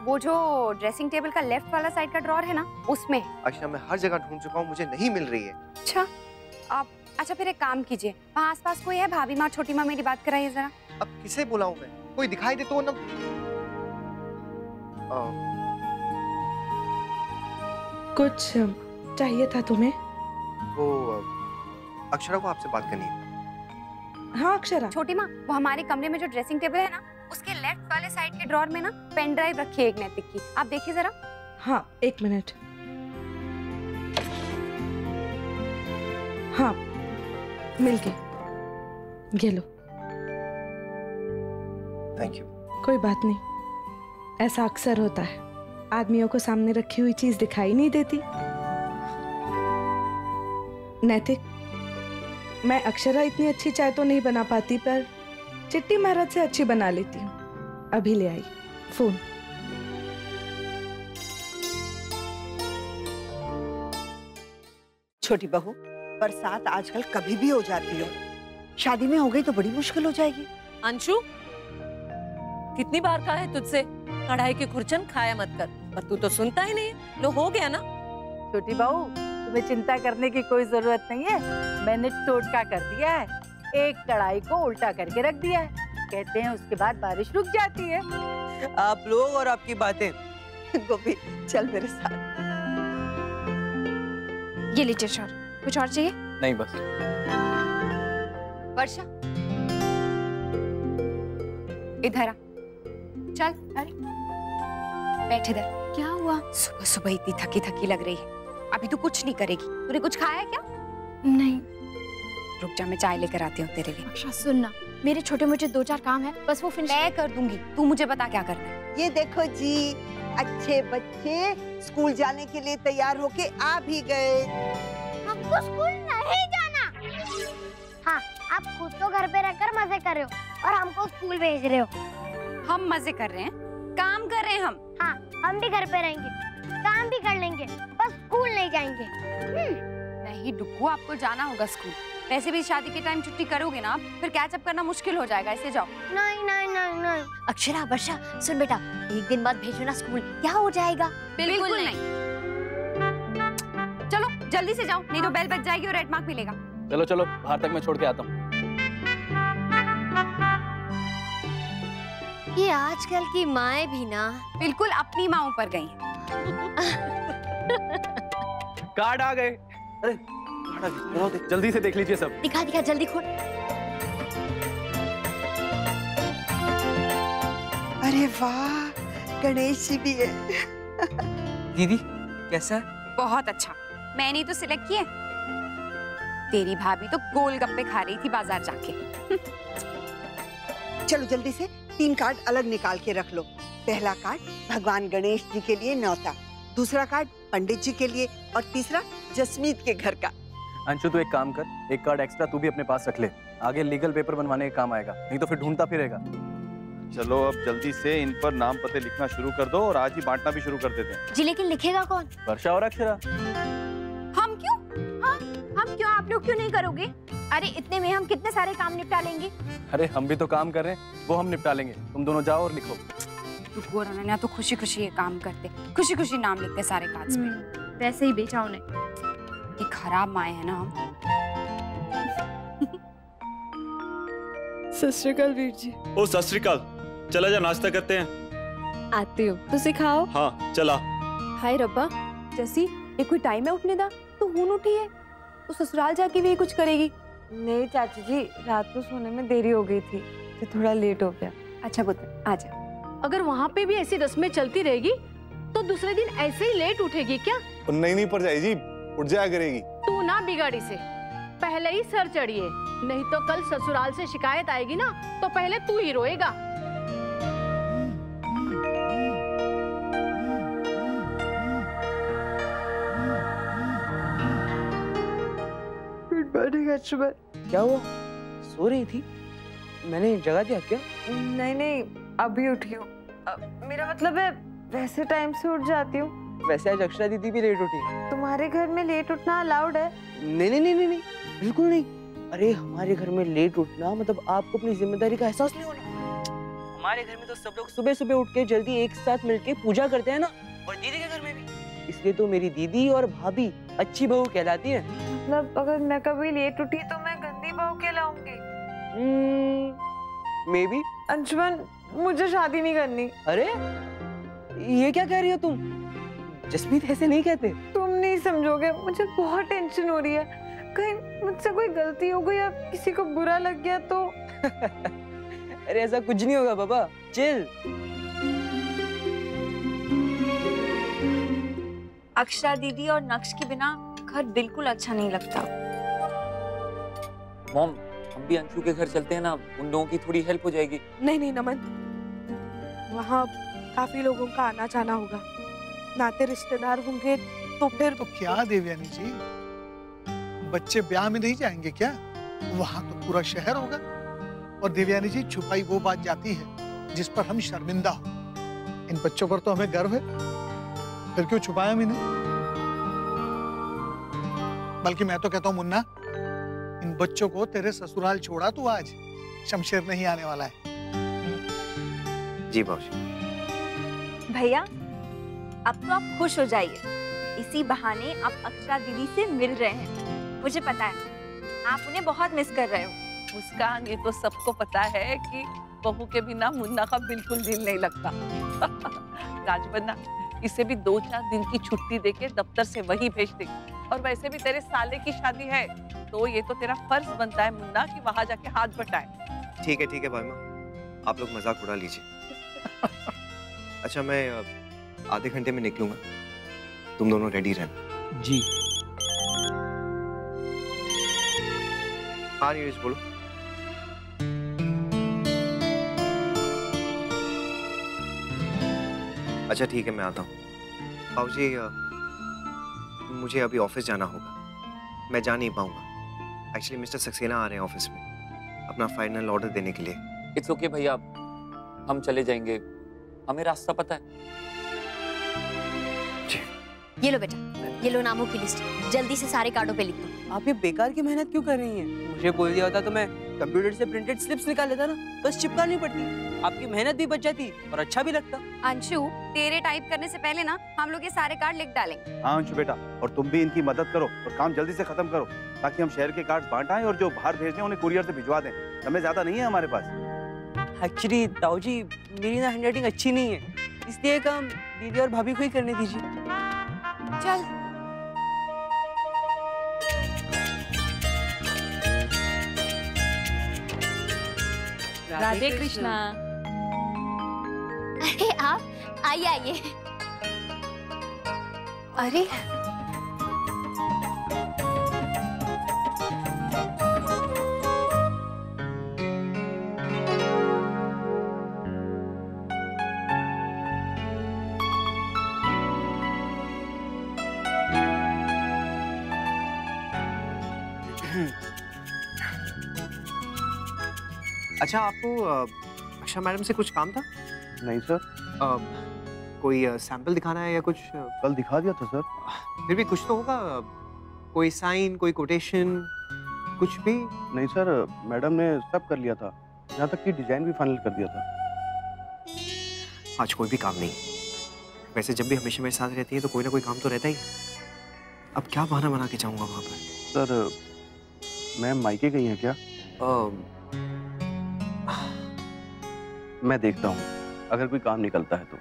वो जो ड्रेसिंग टेबल का लेफ्ट वाला साइड का ड्रॉर है ना, उसमें। अक्षरा मैं हर जगह ढूंढ चुका हूँ, मुझे नहीं मिल रही है। अच्छा आप, अच्छा फिर एक काम कीजिए, वहाँ आसपास कोई है? भाभी माँ, छोटी माँ, मेरी बात कराइए जरा। अब किसे बुलाऊं मैं? कोई दिखाई दे तो ना। कुछ चाहिए था तुम्हें? वो अक्षरा को आपसे बात करनी है। हाँ अक्षरा। छोटी माँ, वो हमारे कमरे में जो ड्रेसिंग टेबल है ना, उसके लेफ्ट वाले साइड के ड्रॉर में ना पेन ड्राइव रखी है एक नैतिक की, आप देखिए जरा। हाँ एक मिनट। हाँ मिल गए, ये लो। Thank you. कोई बात नहीं, ऐसा अक्सर होता है, आदमियों को सामने रखी हुई चीज दिखाई नहीं देती। नैतिक, मैं अक्षरा इतनी अच्छी चाय तो नहीं बना पाती, पर चिट्टी महाराज से अच्छी बना लेती हूँ। अभी ले आई फोन। छोटी बहू, बरसात आजकल कभी भी हो जाती है, शादी में हो गई तो बड़ी मुश्किल हो जाएगी। अंशु, कितनी बार कहा है तुझसे कढ़ाई के खुरचन खाया मत कर, पर तू तो सुनता ही नहीं। लो हो गया ना। छोटी बहू, तुम्हें चिंता करने की कोई जरूरत नहीं है, मैंने टोटका कर दिया है, एक कढ़ाई को उल्टा करके रख दिया है, कहते हैं उसके बाद बारिश रुक जाती है। आप लोग और आपकी बातें। गोपी चल मेरे साथ। ये लीजिए सर, कुछ और चाहिए? नहीं बस। वर्षा इधर आ, चल। अरे बैठ इधर। क्या हुआ? सुबह सुबह इतनी थकी थकी लग रही है, अभी तू कुछ नहीं करेगी। तूने कुछ खाया है क्या? नहीं। रुक जा, मैं चाय लेकर आती हूँ तेरे लिए। अच्छा सुनना, मेरे छोटे मोटे 2-4 काम है, बस वो फिनिश मैं कर दूंगी, तू मुझे बता क्या करना है। ये देखो जी, अच्छे बच्चे स्कूल जाने के लिए तैयार होके आ भी गए। हमको स्कूल नहीं जाना। हाँ, आप खुद तो घर पे रहकर मजे कर रहे हो और हमको स्कूल भेज रहे हो। हम मजे कर रहे हैं, काम कर रहे हैं हम। हाँ, हम भी घर पे रहेंगे, काम भी कर लेंगे, बस स्कूल नहीं जाएंगे। नहीं डुक्कू, आपको जाना होगा स्कूल। वैसे भी शादी के टाइम छुट्टी करोगे ना आप, फिर कैचअप करना मुश्किल हो जाएगा, ऐसे जाओ। नहीं नहीं नहीं नहीं। अक्षरा, वर्षा, सुन बेटा, एक दिन बाद भेजो ना स्कूल, क्या हो जाएगा? बिल्कुल नहीं। चलो जल्दी से जाओ, नहीं तो बेल बज जाएगी और रेड मार्क मिलेगा। चलो चलो, बाहर तक मैं छोड़ के आता हूँ। ये आजकल की माएँ भी ना बिल्कुल अपनी माँओं पर गई हैं। कार्ड आ गए। अरे कार्ड आ गए, जल्दी से देख लीजिए सब। दिखा दिखा, जल्दी खोल। अरे वाह, गणेश जी भी है। दीदी कैसा है? बहुत अच्छा, मैंने तो सिलेक्ट किए। तेरी भाभी तो गोलगप्पे खा रही थी बाजार जाके। चलो जल्दी से 3 कार्ड अलग निकाल के रख लो। पहला कार्ड भगवान गणेश जी के लिए न्योता, दूसरा कार्ड पंडित जी के लिए और तीसरा जसमीत के घर का। अंशु तू एक काम कर, एक कार्ड एक्स्ट्रा तू भी अपने पास रख ले, आगे लीगल पेपर बनवाने का काम आएगा, नहीं तो फिर ढूंढता फिरेगा। चलो अब जल्दी से इन पर नाम पते लिखना शुरू कर दो और आज ही बांटना भी शुरू कर देते हैं। जी लेकिन लिखेगा कौन? वर्षा और अक्षरा। हम क्यों? हाँ, हम क्यों? आप लोग क्यों नहीं करोगे? अरे इतने में हम कितने सारे काम निपटा लेंगे। अरे हम भी तो काम कर रहे हैं, वो हम निपटा लेंगे, तुम दोनों जाओ और लिखो। रुको ना, तो खुशी खुशी ये काम करते, खुशी खुशी नाम लिखते सारे कागज पे। वैसे ही बेचा उन्हें। ये खराब माए है ना हम। सत श्री अकाल वीर जी। ओ सत श्री अकाल, चला जा नाश्ता करते हैं। आती हूँ, तो सिखाओ। हाँ चला। हाय रब्बा, जैसी ये कोई टाइम है उठने दा? तो हून उठी है, तो ससुराल जाके भी कुछ करेगी? नहीं चाची जी, रात को सोने में देरी हो गई थी तो थोड़ा लेट हो गया। अच्छा पुत्र आजा। अगर वहाँ पे भी ऐसी रस्में चलती रहेगी तो दूसरे दिन ऐसे ही लेट उठेगी क्या? नहीं परजाई जी, उठ जाया करेगी। तू ना बिगाड़ी से पहले ही सर चढ़िए, नहीं तो कल ससुराल से शिकायत आएगी ना तो पहले तू ही रोएगा। मॉर्निंग अंशुमन। क्या हुआ, सो रही थी? मैंने जगा दिया क्या? नहीं नहीं, अभी उठी हूँ। मेरा मतलब है वैसे टाइम से उठ जाती हूँ। वैसे आज अक्षरा दीदी भी लेट उठी। तुम्हारे घर में लेट उठना अलाउड है? नहीं नहीं नहीं नहीं नहीं, बिल्कुल नहीं। अरे हमारे घर में लेट उठना मतलब आपको अपनी जिम्मेदारी का एहसास नहीं होना। हमारे घर में तो सब लोग सुबह सुबह उठ के जल्दी एक साथ मिलके पूजा करते हैं ना, और दीदी के घर में भी। इसलिए तो मेरी दीदी और भाभी अच्छी बहू कहलाती है। मतलब अगर मैं कभी लेट उठी तो मैं गंदी बहू कहलाऊंगी? May be. अंशुमन, मुझे शादी नहीं करनी। अरे ये क्या कह रही हो तुम? जसमीत ऐसे नहीं कहते। तुम नहीं समझोगे, मुझे बहुत टेंशन हो रही है। कहीं मुझसे कोई गलती हो गई या किसी को बुरा लग गया तो? अरे ऐसा कुछ नहीं होगा बाबा, चिल। अक्षरा दीदी और नक्श के बिना घर बिल्कुल अच्छा नहीं लगता। मॉम, हम भी अंशु के घर चलते हैं ना, उन लोगों की थोड़ी हेल्प हो जाएगी। नहीं नहीं नमन, वहाँ काफी लोगों का आना जाना होगा, नाते रिश्तेदार होंगे, तो फिर तो क्या देवयानी जी, बच्चे ब्याह में नहीं जाएंगे क्या? वहाँ तो पूरा शहर होगा। और देवयानी जी, छुपाई वो बात जाती है जिस पर हम शर्मिंदा हो। इन बच्चों पर तो हमें गर्व है, फिर क्यों छुपाया मैंने? बल्कि मैं तो कहता हूँ मुन्ना, इन बच्चों को तेरे ससुराल छोड़ा तू आज, शमशेर नहीं आने वाला है। जी बाबूजी। भैया, अब तो आप खुश हो जाइए, इसी बहाने आप अक्षरा दीदी से मिल रहे हैं। मुझे पता है आप उन्हें बहुत मिस कर रहे हो। मुस्कान, ये तो सबको पता है कि बहू के बिना मुन्ना का बिल्कुल दिल नहीं लगता। राजबन्ना, इसे भी 2-4 दिन की छुट्टी देके दफ्तर से वही भेज दे। और वैसे भी तेरे साले की शादी है, तो ये तो तेरा फर्ज बनता है मुन्ना कि वहां जाके हाथ बटाए। ठीक है भाई माँ, आप लोग मजाक उड़ा लीजिए। अच्छा, मैं आधे घंटे में निकलूंगा, तुम दोनों रेडी रहना। जी। हाँ नीरज, बोलो। अच्छा ठीक है, मैं आता हूँ। बाबूजी, मुझे अभी ऑफिस जाना होगा, मैं जा नहीं पाऊंगा। एक्चुअली मिस्टर सक्सेना आ रहे हैं ऑफिस में अपना फाइनल ऑर्डर देने के लिए। इट्स ओके भैया, हम चले जाएंगे, हमें रास्ता पता है। ये लो बेटा, ये लो नामों की लिस्ट, जल्दी से सारे कार्डों पे लिख दो। आप ये बेकार की मेहनत क्यों कर रही हैं? मुझे बोल दिया होता तो मैं कंप्यूटर से प्रिंटेड स्लिप्स निकाल लेता ना, बस चिपकानी पड़ती, आपकी मेहनत भी बच जाती और अच्छा भी लगता। अंशु, तेरे टाइप करने से पहले ना हम लोग ये सारे कार्ड लिख डालेंगे। हाँ अंशु बेटा, और तुम भी इनकी मदद करो और काम जल्दी से खत्म करो, ताकि हम शहर के कार्ड्स बांट आएं और जो बाहर भेजने उन्हें कुरियर से भिजवा दें। समय ज्यादा नहीं है हमारे पास। एक्चुअली ताऊ जी, मेरी ना हैंडराइटिंग अच्छी नहीं है, इसलिए काम दीदी और भाभी को ही करने दीजिए। चल। राधे कृष्णा। अरे आप आइए आइए। अरे अच्छा, आपको अक्षरा मैडम से कुछ काम था? नहीं सर। कोई सैंपल दिखाना है या कुछ? कल दिखा दिया था सर। फिर भी कुछ तो होगा, कोई साइन, कोई कोटेशन, कुछ भी? नहीं सर, मैडम ने सब कर लिया था, यहाँ तक कि डिजाइन भी फाइनल कर दिया था। आज कोई भी काम नहीं। वैसे जब भी हमेशा मेरे साथ रहती है तो कोई ना कोई काम तो रहता ही। अब क्या बहाना बना के जाऊंगा वहां पर? सर, मैम मायके गई हैं क्या? मैं देखता हूँ, अगर कोई काम निकलता है तो।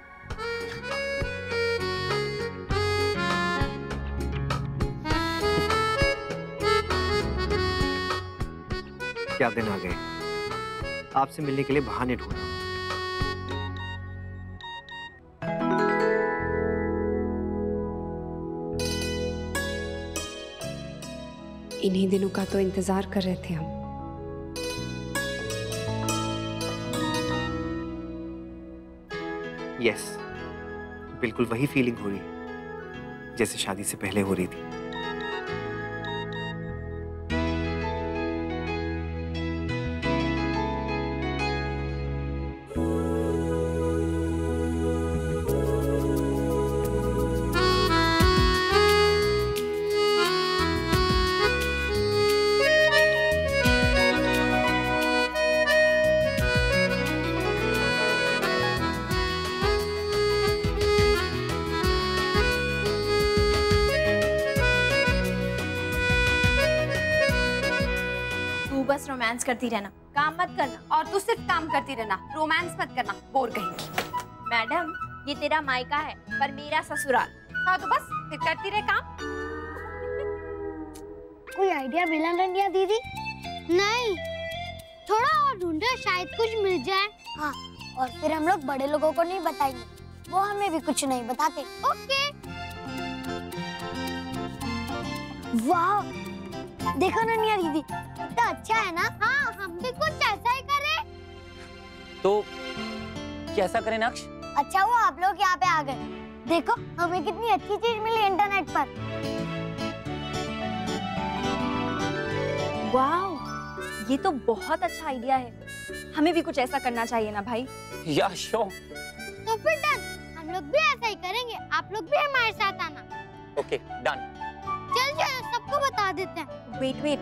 क्या दिन आ गए, आपसे मिलने के लिए बहाने ढूंढना। इन्हीं दिनों का तो इंतजार कर रहे थे हम। यस, बिल्कुल वही फीलिंग हो रही है जैसे शादी से पहले हो रही थी। बस रोमांस करती रहना, काम मत करना। और तू सिर्फ काम करती रहना, रोमांस मत करना, बोर कहेंगी। मैडम ये तेरा मायका है पर मेरा ससुराल। हाँ तो बस फिर करती रहे काम। कोई आइडिया मिला रंडिया दीदी? नहीं, थोड़ा और ढूंढे, शायद कुछ मिल जाए। हाँ, और फिर हम लोग बड़े लोगों को नहीं बताएंगे, वो हमें भी कुछ नहीं बताते। ओके। वाह, देखो ननिया दीदी, कितना अच्छा है ना? हाँ, हम भी कुछ ऐसा ही करें। तो कैसा करें नक्श? अच्छा हुआ आप लोग यहाँ पे आ गए। देखो हमें कितनी अच्छी चीज मिली इंटरनेट पर। वाह, ये तो बहुत अच्छा आइडिया है। हमें भी कुछ ऐसा करना चाहिए ना भाई? या श्योर। तो फिर डन, हम लोग भी ऐसा ही करेंगे। आप लोग भी हमारे साथ आना। Okay done. चल चलो सबको बता देते हैं। वेट,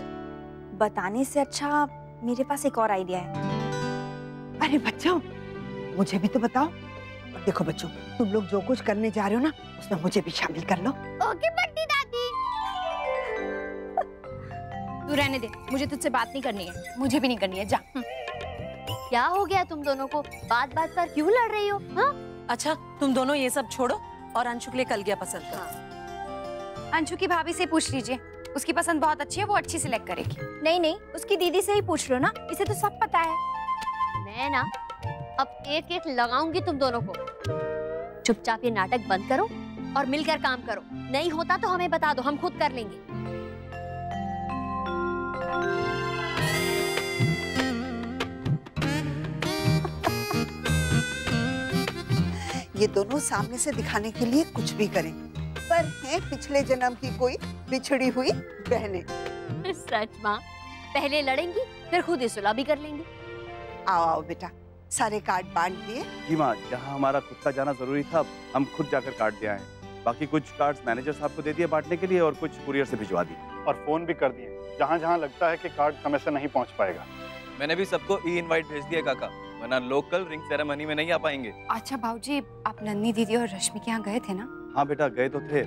बताने से अच्छा मेरे पास एक और आइडिया है। अरे बच्चों, मुझे भी तो बताओ। देखो बच्चों, तुम लोग जो कुछ करने जा रहे हो ना, उसमें मुझे भी शामिल कर लो। ओके बट्टी दादी। तू रहने दे, मुझे तुझसे बात नहीं करनी है। मुझे भी नहीं करनी है, जा। क्या हो गया तुम दोनों को? बात बात पर क्यों लड़ रही हो? हाँ? अच्छा तुम दोनों ये सब छोड़ो और अंशु के लिए कल क्या पसंद करो। अंशु की भाभी से पूछ लीजिए, उसकी पसंद बहुत अच्छी है, वो अच्छी सिलेक्ट करेगी। नहीं, उसकी दीदी से ही पूछ लो ना, इसे तो सब पता है। मैं ना अब एक एक लगाऊंगी तुम दोनों को। चुपचाप ये नाटक बंद करो और मिलकर काम करो। नहीं होता तो हमें बता दो, हम खुद कर लेंगे। ये दोनों सामने से दिखाने के लिए कुछ भी करें, पर हैं पिछले जन्म की कोई बिछड़ी हुई बहनें। सच माँ, पहले लड़ेंगी फिर खुद ही सुलह भी कर लेंगी। आओ आओ बेटा, सारे कार्ड बांट दिए? जी माँ, जहाँ हमारा खुद का जाना जरूरी था, हम खुद जाकर काट दिया है। बाकी कुछ कार्ड्स मैनेजर साहब को दे दिए बांटने के लिए और कुछ कुरियर से भिजवा दिए। और फोन भी कर दिए, जहाँ जहाँ लगता है कि कार्ड समय से नहीं पहुँच पाएगा। मैंने भी सबको ई इनवाइट भेज दिया काका, वरना लोग कल रिंग सेरेमनी में नहीं आ पाएंगे। अच्छा बाबूजी, आप नन्ही दीदी और रश्मि के यहाँ गए थे ना? हाँ बेटा, गए तो थे,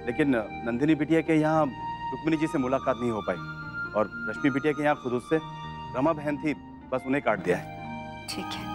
लेकिन नंदिनी बिटिया के यहाँ रुक्मिणी जी से मुलाकात नहीं हो पाई और रश्मि बिटिया के यहाँ खुद से रमा बहन थी, बस उन्हें काट दिया है। ठीक है।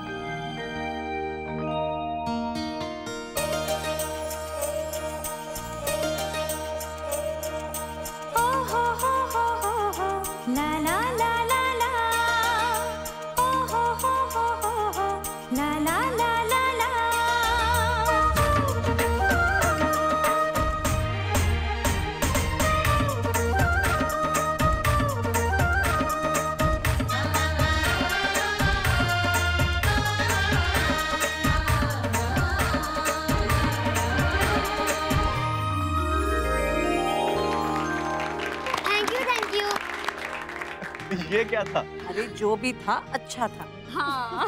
ये क्या था? अरे जो भी था अच्छा था। हाँ।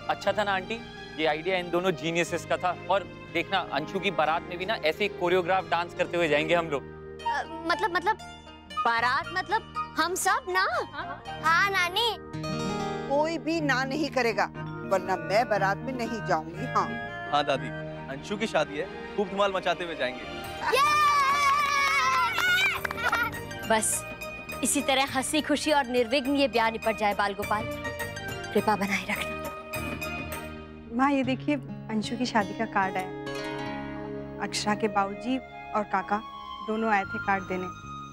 अच्छा था ना आंटी, ये आइडिया इन दोनों जीनियसेस का था। और देखना अंशु की बारात में भी ना ऐसे कोरियोग्राफ डांस करते हुए जाएंगे हम लोग। मतलब बारात मतलब हम सब ना? हाँ नानी। कोई भी ना नहीं करेगा, वरना मैं बारात में नहीं जाऊंगी। हाँ हाँ दादी, अंशु की शादी है, खूब धमाल मचाते हुए जाएंगे। बस इसी तरह हंसी खुशी और निर्विघ्न ये ब्याह निपट जाए। बाल गोपाल, कृपा बनाए रखना। माँ ये देखिए, अंशु की शादी का कार्ड है। अक्षरा के बाबूजी और काका दोनों आए थे कार्ड देने,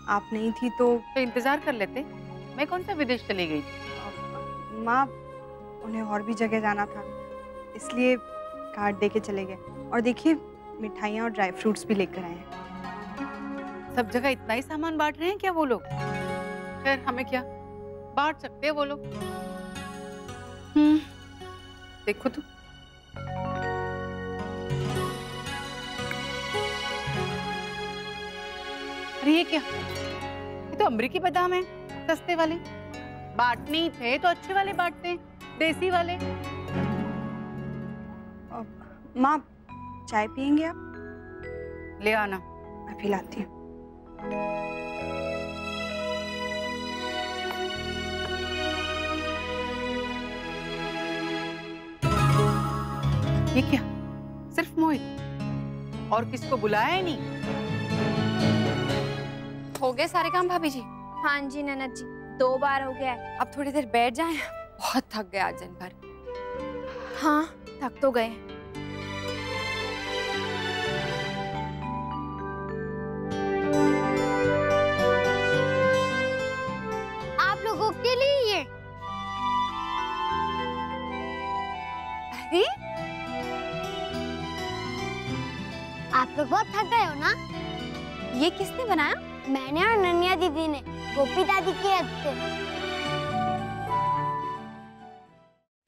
आप नहीं थी तो इंतजार कर लेते। मैं कौन सा विदेश चली गई थी? माँ उन्हें और भी जगह जाना था, इसलिए कार्ड दे के चले गए। और देखिए मिठाइयाँ और ड्राई फ्रूट्स भी लेकर आए हैं। सब जगह इतना ही सामान बांट रहे हैं क्या वो लोग? खैर हमें क्या, बांट सकते हैं वो लोग। देखो तो, अरे ये क्या? ये तो अमरीकी बादाम है, सस्ते वाले। बांटने ही थे तो अच्छे वाले बांटते हैं, देसी वाले। माँ चाय पियेंगे आप? ले आना। मैं पिलाती हूँ। ये क्या? सिर्फ मोहित? और किसको बुलाया ही नहीं? हो गए सारे काम भाभी जी? हाँ जी ननद जी, 2 बार हो गया है। अब थोड़ी देर बैठ जाएं। बहुत थक गए आज दिन भर। हाँ, थक तो गए। आप लोगों के लिए ये। अरे आप लोग बहुत थक गए हो ना? ये किसने बनाया? मैंने और नन्या दीदी ने, गोपी दादी की याद से।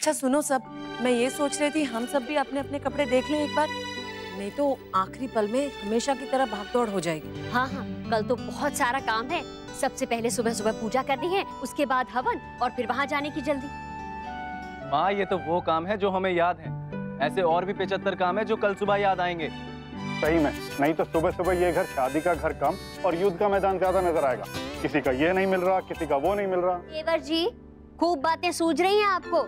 अच्छा सुनो सब, मैं ये सोच रही थी हम सब भी अपने अपने कपड़े देख लें एक बार, नहीं तो आखिरी पल में हमेशा की तरह भागदौड़ हो जाएगी। हाँ हाँ, कल तो बहुत सारा काम है। सबसे पहले सुबह सुबह पूजा करनी है, उसके बाद हवन और फिर वहाँ जाने की जल्दी। माँ ये तो वो काम है जो हमें याद है, ऐसे और भी 75 काम है जो कल सुबह याद आएंगे। सही में, नहीं तो सुबह सुबह ये घर शादी का घर कम और युद्ध का मैदान ज्यादा नजर आएगा। किसी का ये नहीं मिल रहा, किसी का वो नहीं मिल रहा। देवर जी, खूब बातें सूझ रही हैं आपको।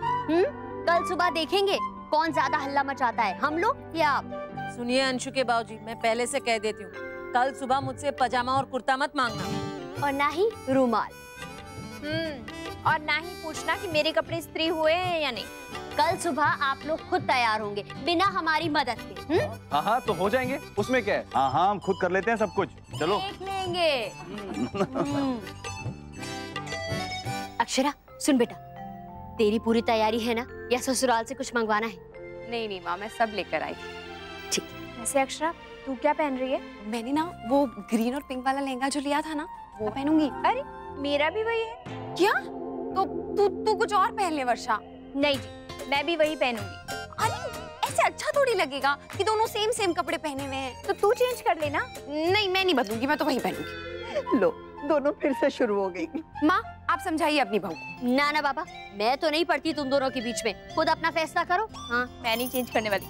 कल सुबह देखेंगे कौन ज्यादा हल्ला मचाता है, हम लोग या आप। सुनिए अंशु के बाबूजी, मैं पहले से कह देती हूँ, कल सुबह मुझसे पजामा और कुर्ता मत मांगना, और ना ही रुमाल। और ना ही पूछना कि मेरे कपड़े इस्त्री हुए हैं या नहीं। कल सुबह आप लोग खुद तैयार होंगे बिना हमारी मदद के। हाँ हाँ तो हो जाएंगे, उसमें क्या है। हाँ हाँ हम खुद कर लेते हैं सब कुछ, चलो देख लेंगे। अक्षरा सुन बेटा, तेरी पूरी तैयारी है ना, या ससुराल से कुछ मंगवाना है? नहीं नहीं माँ, मैं सब लेकर आई। ठीक। वैसे अक्षरा तू क्या पहन रही है? मैंने ना वो ग्रीन और पिंक वाला लहंगा जो लिया था ना, वो पहनूंगी। अरे मेरा भी वही है। क्या? तो तू कुछ और पहन ले वर्षा। नहीं जी, मैं भी वही पहनूंगी। अरे ऐसे अच्छा थोड़ी लगेगा कि दोनों सेम सेम कपड़े पहने हुए हैं। तो तू चेंज कर लेना। नहीं मैं नहीं बदलूंगी, मैं तो वही पहनूंगी। लो दोनों फिर से शुरू हो गई। माँ आप समझाइए अपनी बहू को। ना ना बाबा, मैं तो नहीं पड़ती तुम दोनों के बीच में, खुद अपना फैसला करो। हाँ, मैं नहीं चेंज करने वाली।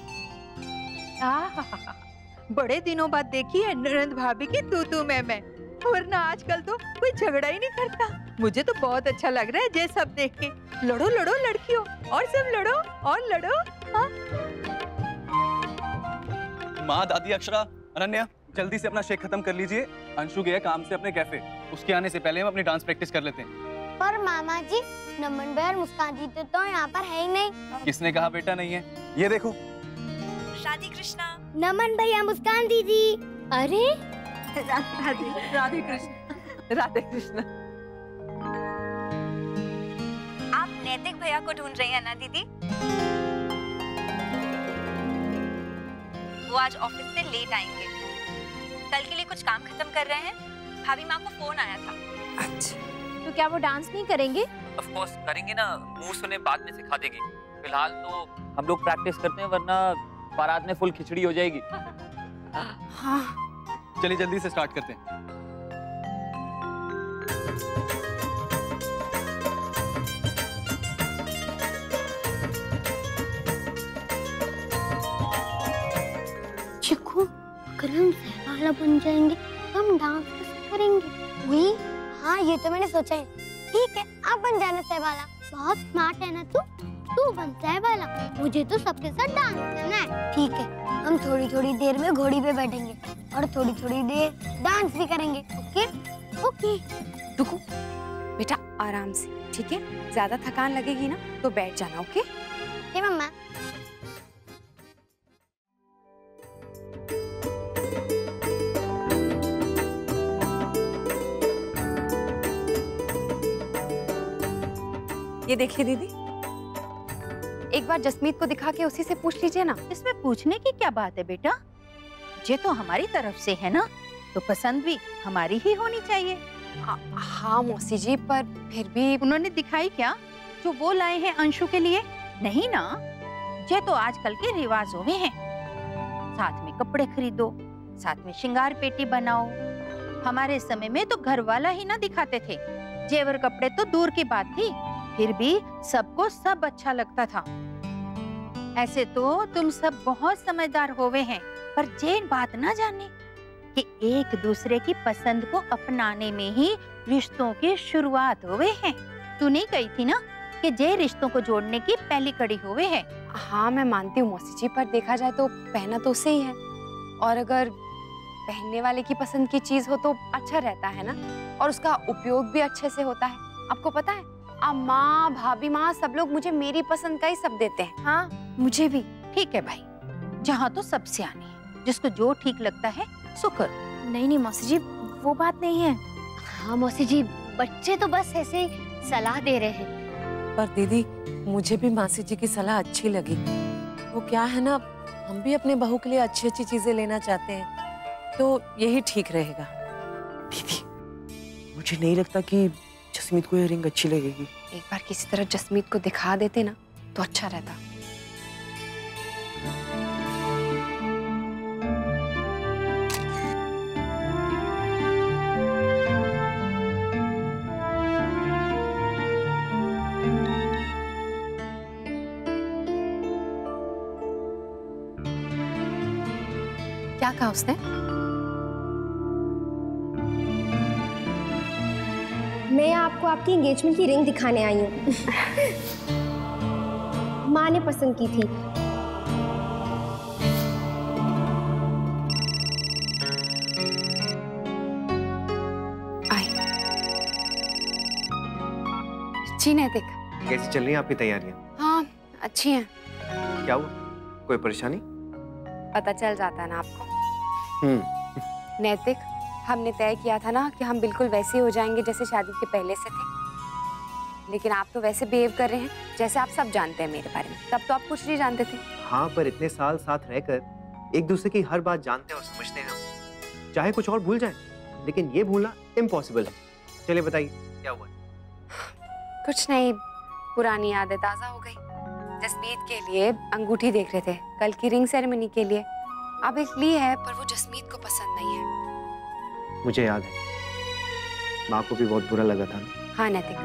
बड़े दिनों बाद देखी है ननद भाभी की तू मैं, वरना आजकल तो कोई झगड़ा ही नहीं करता। मुझे तो बहुत अच्छा लग रहा है ये सब देख के। लड़ो लड़ो लड़कियों, और सब लड़ो और लड़ो। हाँ? माँ, दादी, अक्षरा, अनन्या, जल्दी से अपना शेक खत्म कर लीजिए। अंशु गया काम से अपने कैफे, उसके आने से पहले हम अपनी डांस प्रैक्टिस कर लेते हैं। पर मामा जी, नमन भाई और मुस्कान जी तो यहाँ पर है ही नहीं। किसने कहा बेटा नहीं है? ये देखो। राधे कृष्णा। नमन भैया, मुस्कान दीदी। अरे राधे कृष्ण, राधे कृष्ण। आप नैतिक भैया को ढूंढ रही हैं ना दीदी? वो आज ऑफिस से लेट आएंगे, कल के लिए कुछ काम खत्म कर रहे हैं। भाभी माँ को फोन आया था। अच्छा, तो क्या वो डांस नहीं करेंगे? ऑफ कोर्स करेंगे ना, मुंह सुने बाद में सिखा देगी। फिलहाल तो हम लोग प्रैक्टिस करते हैं, वरना बारात में फुल खिचड़ी हो जाएगी। हाँ चलिए जल्दी से स्टार्ट करते हैं। चिकू, अगर हम सहवाला बन जाएंगे तो हम डांस कैसे करेंगे? वही, हाँ ये तो मैंने सोचा है। ठीक है, आप बन जाना सहवाला। बहुत स्मार्ट है ना तू बन सहवाला। मुझे तो सबके साथ डांस करना है। ठीक है, हम थोड़ी थोड़ी देर में घोड़ी पे बैठेंगे और थोड़ी थोड़ी देर डांस भी करेंगे। Okay okay. रुको बेटा, आराम से, ठीक है? ज्यादा थकान लगेगी ना तो बैठ जाना। ओके मम्मा। ये देखिए दीदी, एक बार जसमीत को दिखा के उसी से पूछ लीजिए ना। इसमें पूछने की क्या बात है बेटा, ये तो हमारी तरफ से है ना, तो पसंद भी हमारी ही होनी चाहिए। हाँ मौसी जी, पर फिर भी उन्होंने दिखाई क्या जो वो लाए हैं अंशु के लिए? नहीं ना, ये तो आजकल के रिवाजों में है। साथ में कपड़े खरीदो, साथ में श्रृंगार पेटी बनाओ। हमारे समय में तो घर वाला ही ना दिखाते थे, जेवर कपड़े तो दूर की बात थी, फिर भी सबको सब अच्छा लगता था। ऐसे तो तुम सब बहुत समझदार होवे हैं, पर ये बात ना जाने कि एक दूसरे की पसंद को अपनाने में ही रिश्तों की शुरुआत होवे हैं। तू नहीं कही थी ना कि ये रिश्तों को जोड़ने की पहली कड़ी होवे है? हाँ मैं मानती हूँ मौसी जी, पर देखा जाए तो पहना तो उसे ही है, और अगर पहनने वाले की पसंद की चीज हो तो अच्छा रहता है ना, और उसका उपयोग भी अच्छे से होता है। आपको पता है अम्मा, भाभी माँ सब लोग मुझे मेरी पसंद का ही सब देते हैं। हाँ मुझे भी। ठीक है भाई, जहाँ तो सबसे आनी है, जिसको जो ठीक लगता है सो करो। नहीं मौसी जी, वो बात नहीं है। हाँ मौसी जी, बच्चे तो बस ऐसे ही सलाह दे रहे हैं। पर दीदी मुझे भी मासी जी की सलाह अच्छी लगी। वो क्या है ना, हम भी अपने बहू के लिए अच्छी अच्छी चीजें लेना चाहते हैं, तो यही ठीक रहेगा। दीदी मुझे नहीं लगता कि जसमीत को ये रिंग अच्छी लगेगी। एक बार किसी तरह जसमीत को दिखा देते ना तो अच्छा रहता। क्या कहा उसने? मैं आपको आपकी एंगेजमेंट की रिंग दिखाने आई हूँ। माँ ने पसंद की थी। अच्छी नैतिक। कैसी चल रही हैं आपकी तैयारियां? हाँ अच्छी हैं। क्या हुआ, कोई परेशानी? पता चल जाता है ना आपको। नैतिक, हमने तय किया था ना कि हम बिल्कुल वैसे ही हो जाएंगे जैसे शादी के पहले से थे, लेकिन आप तो वैसे बिहेव कर रहे हैं जैसे आप सब जानते हैं मेरे बारे में। तब तो आप कुछ नहीं जानते थे। हाँ, पर इतने साल साथ रहकर एक दूसरे की हर बात जानते और समझते हैं हम। चाहे कुछ और भूल जाएं, लेकिन ये भूलना इम्पॉसिबल है। चलिए बताइए क्या हुआ? कुछ नहीं, पुरानी यादें ताजा हो गई। जसमीत के लिए अंगूठी देख रहे थे कल की रिंग सेरेमनी के लिए। अब एक ली है पर वो जसमीत को पसंद नहीं है। मुझे याद है, माँ को भी बहुत बुरा लगा था ना। हाँ नैतिक,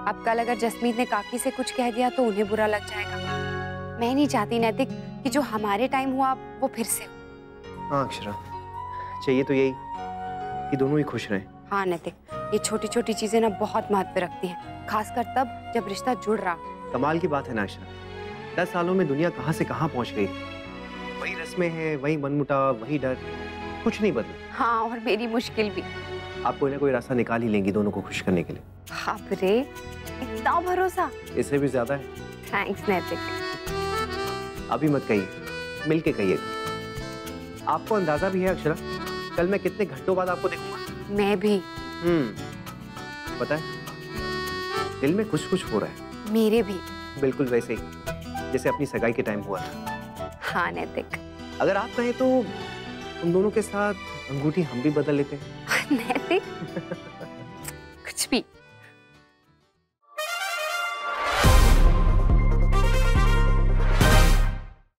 अब कल अगर जसमीत ने काकी से कुछ कह दिया तो उन्हें बुरा लग जाएगा। मैं नहीं चाहती नैतिक कि जो हमारे टाइम हुआ वो फिर से हो। हाँ अक्षरा, चाहिए तो यही कि दोनों ही खुश रहें। हाँ नैतिक, ये छोटी छोटी चीजें ना बहुत महत्व रखती हैं, खासकर तब जब रिश्ता जुड़ रहा। कमाल की बात है ना अक्षरा, 10 सालों में दुनिया कहाँ से कहाँ पहुँच गई। वही रस्में हैं, वही मनमुटाव, वही डर, कुछ नहीं बदला। हाँ, और मेरी मुश्किल भी। आप कोई ना कोई रास्ता निकाल ही लेंगी दोनों को खुश करने के लिए। बाप रे, इतना भरोसा। इससे भी ज्यादा है। थैंक्स नैतिक। अभी मत कहिए, मिलके कहिएगा। आपको अंदाजा भी है अक्षरा, कल मैं कितने घंटों बाद आपको देखूंगा। मैं भी। पता है, दिल में कुछ कुछ हो रहा है। मेरे भी। बिल्कुल वैसे ही जैसे अपनी सगाई के टाइम हुआ था। हाँ नैतिक। अगर आप कहें तो उन दोनों के साथ अंगूठी हम भी बदल लेते हैं। नैतिक कुछ भी।